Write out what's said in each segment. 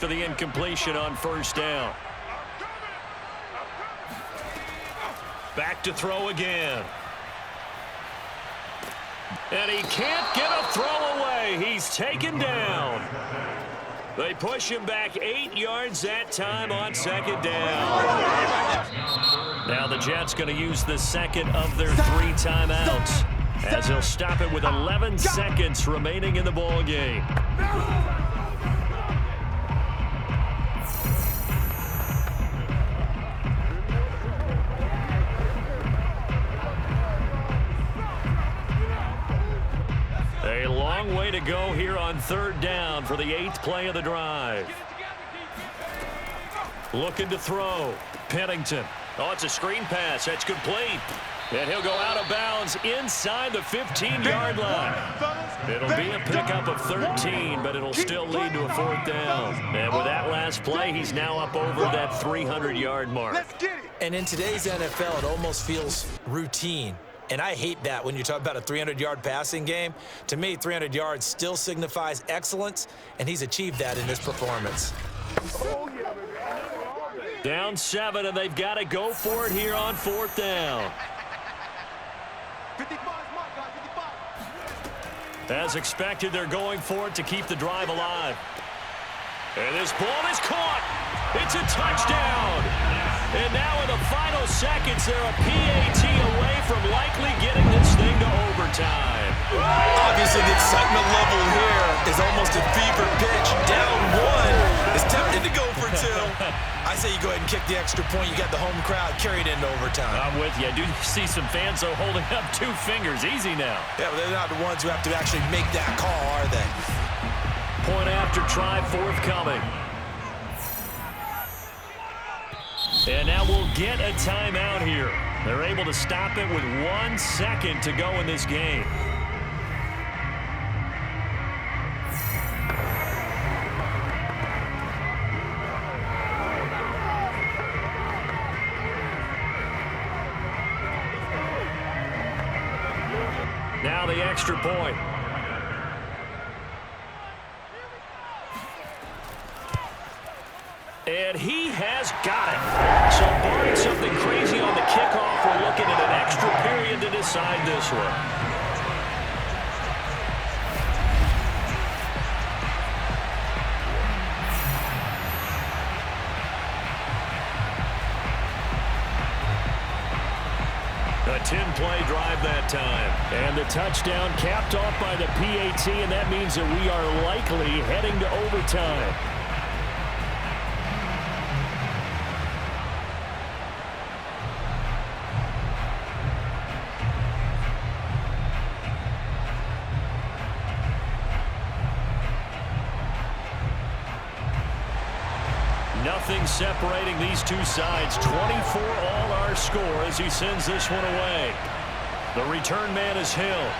For the incompletion on first down. Back to throw again. And he can't get a throw away. He's taken down. They push him back 8 yards that time on second down. Now the Jets going to use the second of their 3 timeouts as he'll stop it with 11 seconds remaining in the ball game. A long way to go here on third down for the 8th play of the drive. Looking to throw. Pennington. Oh, it's a screen pass. That's complete. And he'll go out of bounds inside the 15-yard line. It'll be a pickup of 13, but it'll still lead to a 4th down. And with that last play, he's now up over that 300-yard mark. And in today's NFL, it almost feels routine. And I hate that when you talk about a 300-yard passing game. To me, 300 yards still signifies excellence, and he's achieved that in this performance. Down 7, and they've got to go for it here on 4th down. As expected, they're going for it to keep the drive alive. And this ball is caught. It's a touchdown. And now in the final seconds, they're a PAT away from likely getting this thing to overtime. Obviously, the excitement level here is almost a fever pitch. Down 1 is tempted to go for 2. I say you go ahead and kick the extra point. You got the home crowd carried into overtime. I'm with you. I do see some fans, though, holding up 2 fingers. Easy now. Yeah, but they're not the ones who have to actually make that call, are they? Point after try forthcoming. And now we'll get a timeout here. They're able to stop it with 1 second to go in this game. Now the extra point. And he has got it. So barring something crazy on the kickoff, we're looking at an extra period to decide this one. A 10-play drive that time. And the touchdown capped off by the PAT, and that means that we are likely heading to overtime. Nothing separating these two sides. 24 all our score as he sends this one away. The return man is Hill.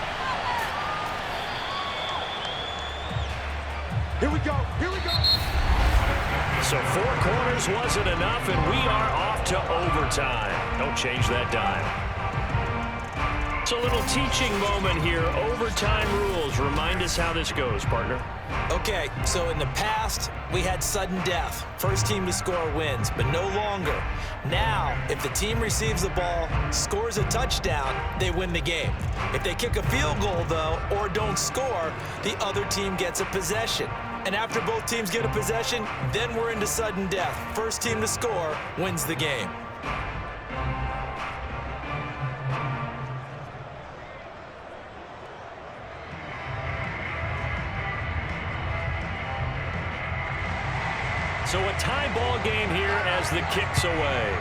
Here we go. Here we go. So 4 quarters wasn't enough, and we are off to overtime. Don't change that dime. It's a little teaching moment here. Overtime rules. Remind us how this goes, partner. Okay, so in the past, we had sudden death. First team to score wins, but no longer. Now, if the team receives the ball, scores a touchdown, they win the game. If they kick a field goal, though, or don't score, the other team gets a possession. And after both teams get a possession, then we're into sudden death. First team to score wins the game. So a tie ball game here as the kick's away.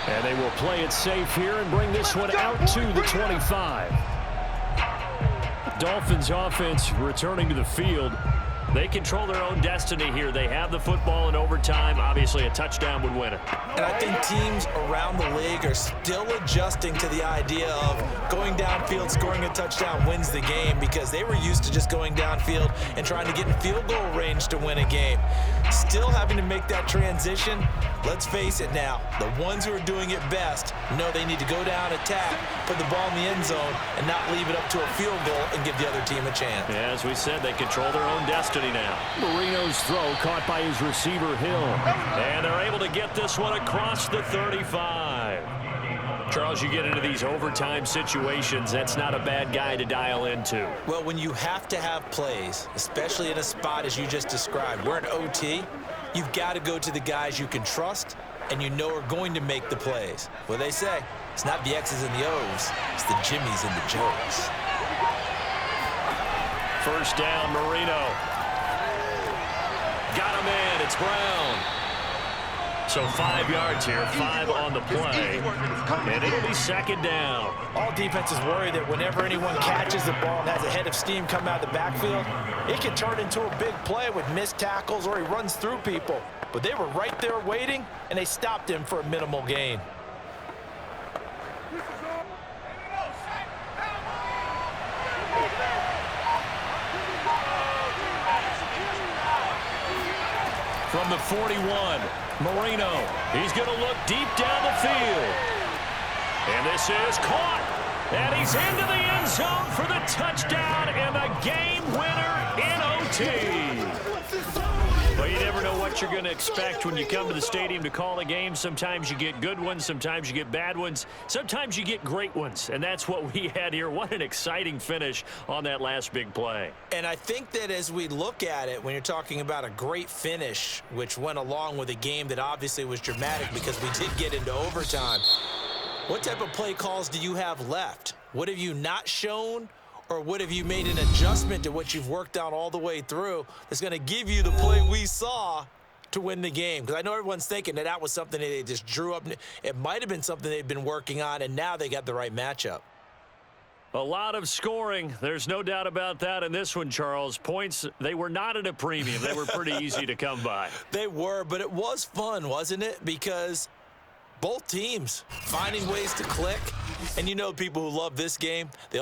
And they will play it safe here and bring this one out to the 25. Dolphins offense returning to the field. They control their own destiny here. They have the football in overtime. Obviously, a touchdown would win it. And I think teams around the league are still adjusting to the idea of going downfield, scoring a touchdown wins the game, because they were used to just going downfield and trying to get in field goal range to win a game. Still having to make that transition. Let's face it now, the ones who are doing it best know they need to go down, attack, put the ball in the end zone, and not leave it up to a field goal and give the other team a chance. Yeah, as we said, they control their own destiny now. Marino's throw caught by his receiver, Hill. And they're able to get this one across the 35. Charles, you get into these overtime situations, that's not a bad guy to dial into. Well, when you have to have plays, especially in a spot as you just described, we're in OT, you've got to go to the guys you can trust and you know are going to make the plays. Well, they say it's not the X's and the O's, it's the Jimmies and the Joes. First down, Marino. Got him in. It's Brown. So 5 yards here, 5 on the play, and it'll be second down. All defenses worry that whenever anyone catches the ball and has a head of steam come out of the backfield, it can turn into a big play with missed tackles or he runs through people. But they were right there waiting, and they stopped him for a minimal gain. From the 41, Marino. He's going to look deep down the field. And this is caught. And he's into the end zone for the touchdown and the game winner in OT. Well, you never know what you're going to expect when you come to the stadium to call a game. Sometimes you get good ones. Sometimes you get bad ones. Sometimes you get great ones. And that's what we had here. What an exciting finish on that last big play. And I think that as we look at it, when you're talking about a great finish, which went along with a game that obviously was dramatic because we did get into overtime, what type of play calls do you have left? What have you not shown? Or what have you made an adjustment to what you've worked on all the way through that's going to give you the play we saw to win the game? Because I know everyone's thinking that that was something that they just drew up. It might have been something they've been working on, and now they got the right matchup. A lot of scoring. There's no doubt about that in this one, Charles. Points, they were not at a premium. They were pretty easy to come by. They were, but it was fun, wasn't it? Because both teams finding ways to click. And you know people who love this game, they